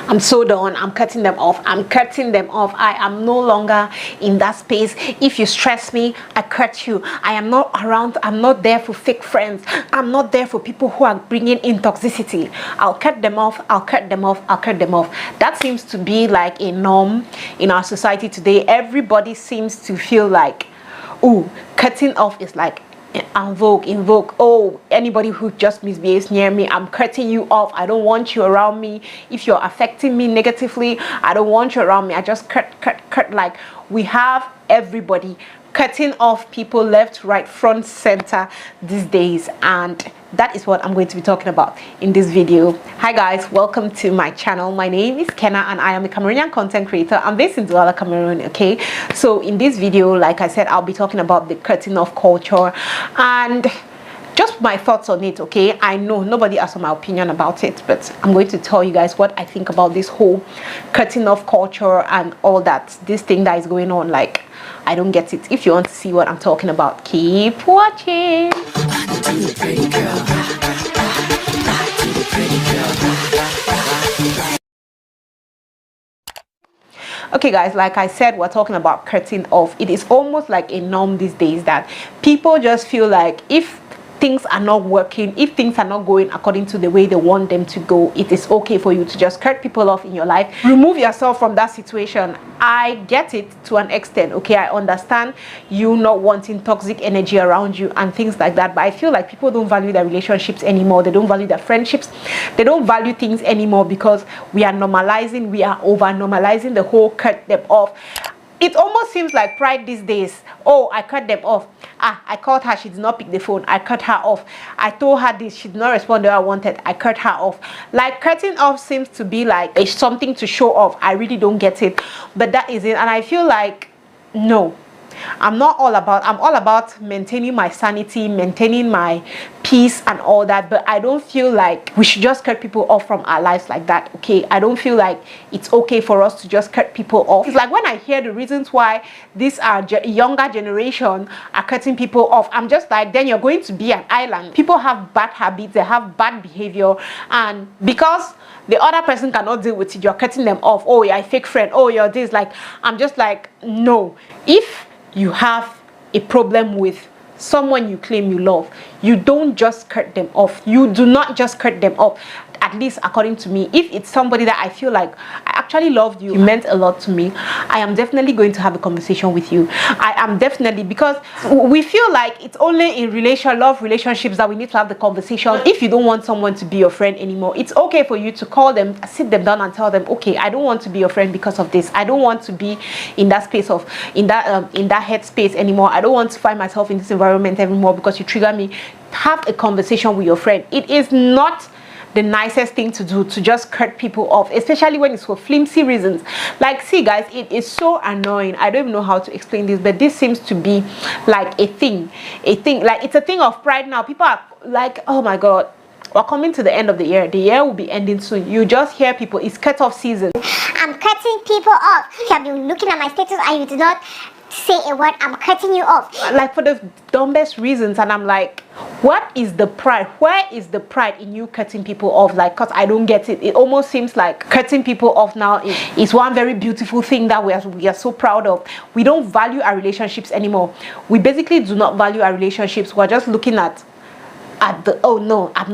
I'm so done. I'm cutting them off. I'm cutting them off. I am no longer in that space. If you stress me, I cut you. I am not around. I'm not there for fake friends. I'm not there for people who are bringing in toxicity. I'll cut them off. I'll cut them off. I'll cut them off. That seems to be like a norm in our society today. Everybody seems to feel like, oh, cutting off is like invoke. Oh, anybody who just misbehaves near me, I'm cutting you off. I don't want you around me. If you're affecting me negatively, I don't want you around me. I just cut. Like, we have everybody cutting off people left, right, front, center these days, and that is what I'm going to be talking about in this video. Hi guys, welcome to my channel. My name is Kenna and I am a Cameroonian content creator. I'm based in Douala, Cameroon. Okay, so in this video, like I said, I'll be talking about the cutting off culture and just my thoughts on it. Okay, I know nobody asked my opinion about it, but I'm going to tell you guys what I think about this whole cutting off culture and all that, this thing that is going on. Like, I don't get it. If you want to see what I'm talking about, keep watching. Okay guys, like I said, we're talking about cutting off. It is almost like a norm these days that people just feel like if things are not working, if things are not going according to the way they want them to go, it is okay for you to just cut people off in your life. Remove yourself from that situation. I get it to an extent. Okay, I understand you not wanting toxic energy around you and things like that, but I feel like people don't value their relationships anymore. They don't value their friendships. They don't value things anymore because we are normalizing, we are over normalizing the whole cut them off. It almost seems like pride these days. Oh, I cut them off. I called her, she did not pick the phone, I cut her off. I told her this, she did not respond the way I wanted, I cut her off. Like, cutting off seems to be like it's something to show off. I really don't get it, but that is it. And I feel like, no, I'm all about maintaining my sanity, maintaining my peace and all that, but I don't feel like we should just cut people off from our lives like that. Okay, I don't feel like it's okay for us to just cut people off. It's like when I hear the reasons why these are younger generation are cutting people off, I'm just like, then you're going to be an island. People have bad habits, they have bad behavior, and because the other person cannot deal with it, you're cutting them off. Oh, you're a fake friend. Oh, you're this. Like, I'm just like, no. If you have a problem with someone you claim you love, you don't just cut them off. You do not just cut them off. At least according to me, if it's somebody that I feel like I actually loved you, meant a lot to me, I am definitely going to have a conversation with you. I am definitely, because we feel like it's only in love relationships that we need to have the conversation. If you don't want someone to be your friend anymore, it's okay for you to call them, sit them down and tell them, okay, I don't want to be your friend because of this. I don't want to be in that space of in that headspace anymore. I don't want to find myself in this environment anymore because you trigger me. Have a conversation with your friend. It is not the nicest thing to do to just cut people off, especially when it's for flimsy reasons. Like, see guys, it is so annoying. I don't even know how to explain this, but this seems to be like a thing, like it's a thing of pride now. People are like, oh my god, we're coming to the end of the year. The year will be ending soon. You just hear people, it's cut off season. I'm cutting people off. You have been looking at my status and you did not say a word. I'm cutting you off. Like, for the dumbest reasons. And I'm like, what is the pride? Where is the pride in you cutting people off? Like, because I don't get it. It almost seems like cutting people off now is one very beautiful thing that we are so proud of. We don't value our relationships anymore. We basically do not value our relationships. We're just looking at the, oh no, I'm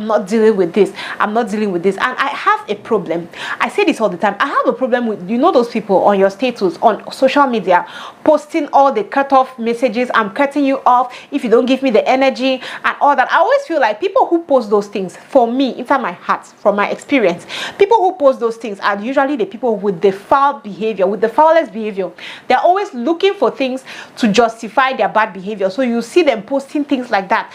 not dealing with this, I'm not dealing with this. And I have a problem. I say this all the time. I have a problem with, you know, those people on your status on social media posting all the cut off messages. I'm cutting you off if you don't give me the energy and all that. I always feel like people who post those things, for me, inside my heart, from my experience, people who post those things are usually the people with the foul behavior, with the foulest behavior. They're always looking for things to justify their bad behavior. So you see them posting things like that,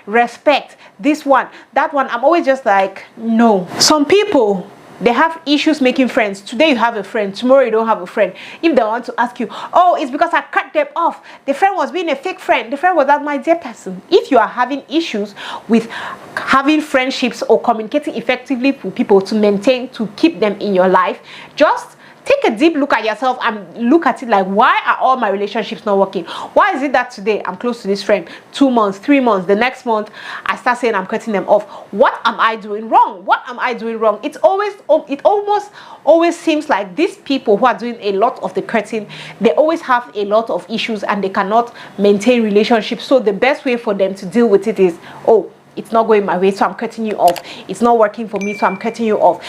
respect, this one, that one. I'm always just like, no. Some people, they have issues making friends. Today you have a friend, tomorrow you don't have a friend. If they want to ask you, oh, it's because I cut them off, the friend was being a fake friend, the friend was not my dear person. If you are having issues with having friendships or communicating effectively with people to maintain, to keep them in your life, just take a deep look at yourself and look at it like, why are all my relationships not working? Why is it that today I'm close to this friend, 2 months, 3 months, the next month I start saying I'm cutting them off? What am I doing wrong? What am I doing wrong? It almost always seems like these people who are doing a lot of the cutting, they always have a lot of issues and they cannot maintain relationships. So the best way for them to deal with it is, oh, it's not going my way, so I'm cutting you off. It's not working for me, so I'm cutting you off.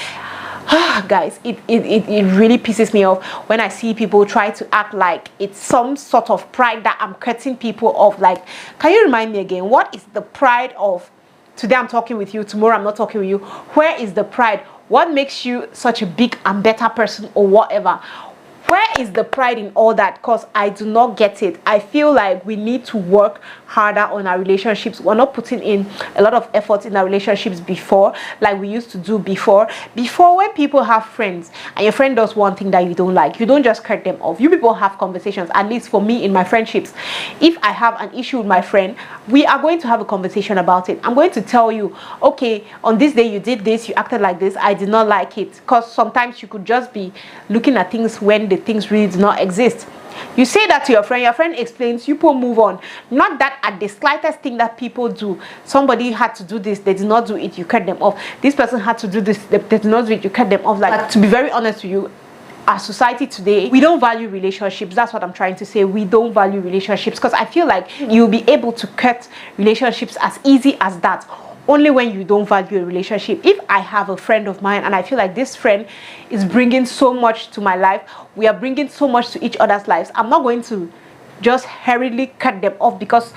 Guys, it really pisses me off when I see people try to act like it's some sort of pride that I'm cutting people off. Like, can you remind me again, what is the pride of today I'm talking with you, tomorrow I'm not talking with you? Where is the pride? What makes you such a big and better person or whatever? Where is the pride in all that? Because I do not get it. I feel like we need to work harder on our relationships. We're not putting in a lot of effort in our relationships before, like we used to do before. Before, when people have friends and your friend does one thing that you don't like, you don't just cut them off. You people have conversations. At least for me in my friendships, if I have an issue with my friend, we are going to have a conversation about it. I'm going to tell you, okay, on this day you did this, you acted like this, I did not like it. Because sometimes you could just be looking at things when the things really do not exist. You say that to your friend explains, you people move on. Not that at the slightest thing that people do, somebody had to do this, they did not do it, you cut them off. This person had to do this, they did not do it, you cut them off. Like, to be very honest with you, our society today, we don't value relationships. That's what I'm trying to say. We don't value relationships, because I feel like you'll be able to cut relationships as easy as that only when you don't value a relationship. If I have a friend of mine and I feel like this friend is bringing so much to my life, we are bringing so much to each other's lives, I'm not going to just hurriedly cut them off because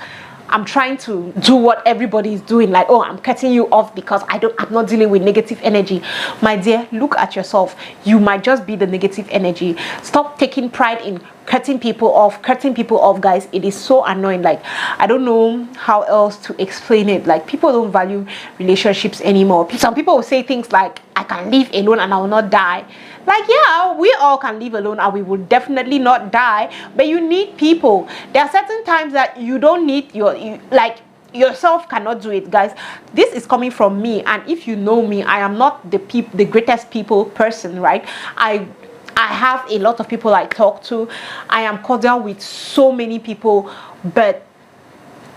I'm trying to do what everybody is doing, like, oh, I'm cutting you off because I'm not dealing with negative energy. My dear, look at yourself. You might just be the negative energy. Stop taking pride in cutting people off. Cutting people off, guys, it is so annoying. Like, I don't know how else to explain it. Like, people don't value relationships anymore. Some people will say things like, I can live alone and I will not die. Like, yeah, we all can live alone and we will definitely not die, but you need people. There are certain times that you don't need yourself cannot do it, guys. This is coming from me, and if you know me, I am not the greatest people person, right? I have a lot of people I talk to. I am cordial with so many people, but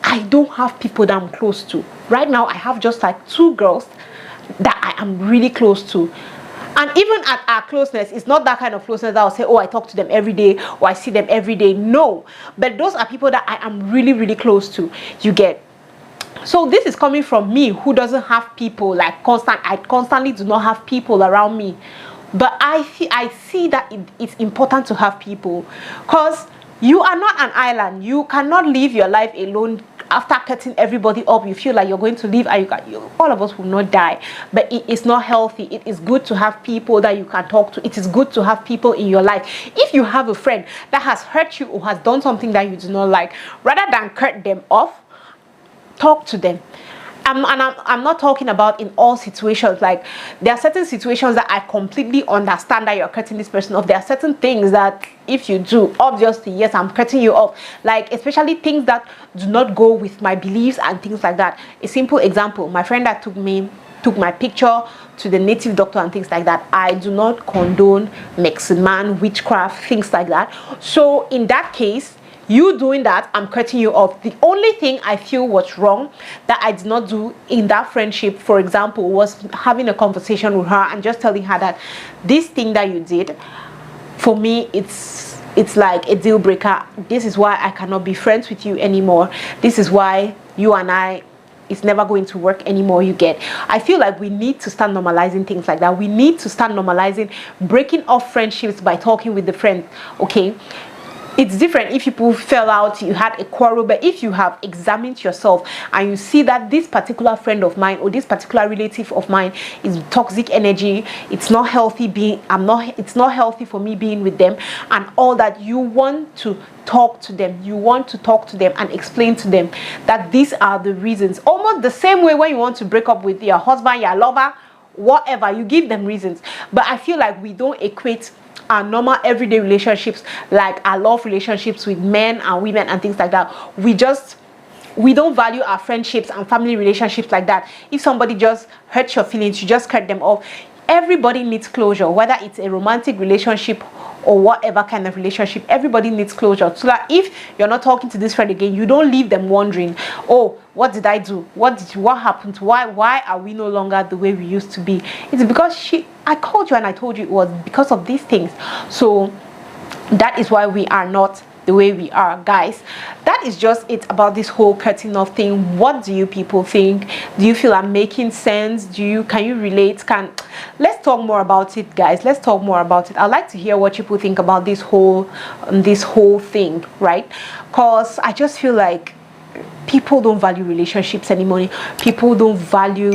I don't have people that I'm close to. Right now, I have just like 2 girls that I am really close to. And even at our closeness, it's not that kind of closeness that I'll say, oh, I talk to them every day or I see them every day. No. But those are people that I am really, really close to. You get. So this is coming from me, who doesn't have people like I constantly do not have people around me. But I see that it's important to have people, because you are not an island. You cannot live your life alone. After cutting everybody up, you feel like you're going to live and all of us will not die. But it is not healthy. It is good to have people that you can talk to. It is good to have people in your life. If you have a friend that has hurt you or has done something that you do not like, rather than cut them off, talk to them. I'm not talking about in all situations. Like, there are certain situations that I completely understand that you're cutting this person off. There are certain things that if you do, obviously, yes, I'm cutting you off. Like, especially things that do not go with my beliefs and things like that. A simple example, my friend that took my picture to the native doctor and things like that. I do not condone Mexican witchcraft, things like that. So in that case, you doing that, I'm cutting you off. The only thing I feel was wrong that I did not do in that friendship, for example, was having a conversation with her and just telling her that this thing that you did, for me, it's like a deal breaker. This is why I cannot be friends with you anymore. This is why you and I, it's never going to work anymore. You get. I feel like we need to start normalizing things like that. We need to start normalizing breaking off friendships by talking with the friend. Okay, it's different if people fell out, you had a quarrel, but if you have examined yourself and you see that this particular friend of mine or this particular relative of mine is toxic energy, it's not healthy it's not healthy for me being with them, and all that, you want to talk to them. You want to talk to them and explain to them that these are the reasons. Almost the same way when you want to break up with your husband, your lover, whatever, you give them reasons. But I feel like we don't equate our normal everyday relationships, like our love relationships with men and women and things like that. We don't value our friendships and family relationships like that. If somebody just hurts your feelings, you just cut them off. everybody needs closure, whether it's a romantic relationship or whatever kind of relationship. Everybody needs closure, so that if you're not talking to this friend again, you don't leave them wondering, oh, what did I do, what happened, why are we no longer the way we used to be. It's because I called you and I told you it was because of these things. So that is why we are not the way we are, guys. That is just it about this whole cutting off thing. What do you people think? Do you feel I'm making sense? Can you relate? Let's talk more about it, guys. Let's talk more about it. I'd like to hear what people think about this whole thing, right? Because I just feel like people don't value relationships anymore. People don't value,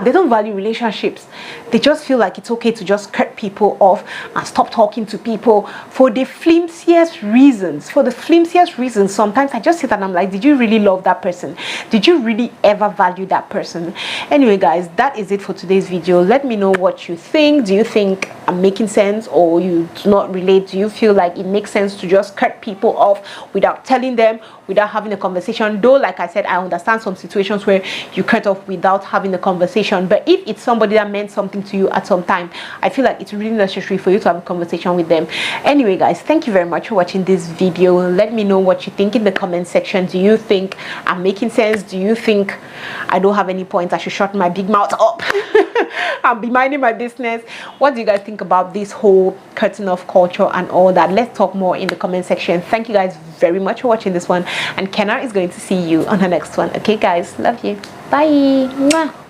they don't value relationships. They just feel like it's okay to just cut people off and stop talking to people for the flimsiest reasons. Sometimes I just sit and I'm like, did you really love that person? Did you really ever value that person? Anyway, guys, that is it for today's video. Let me know what you think. Do you think I'm making sense, or you do not relate? Do you feel like it makes sense to just cut people off without telling them, without having a conversation? Though, like I said, I understand some situations where you cut off without having a conversation, but if it's somebody that meant something to you at some time, I feel like it's really necessary for you to have a conversation with them. Anyway, guys, thank you very much for watching this video. Let me know what you think in the comment section. Do you think I'm making sense? Do you think I don't have any points? I should shut my big mouth up I'll be minding my business. What do you guys think about this whole cutting off culture and all that? Let's talk more in the comment section. Thank you guys very much for watching this one, and Kenna is going to see you on the next one. Okay, guys, love you. Bye. Mwah.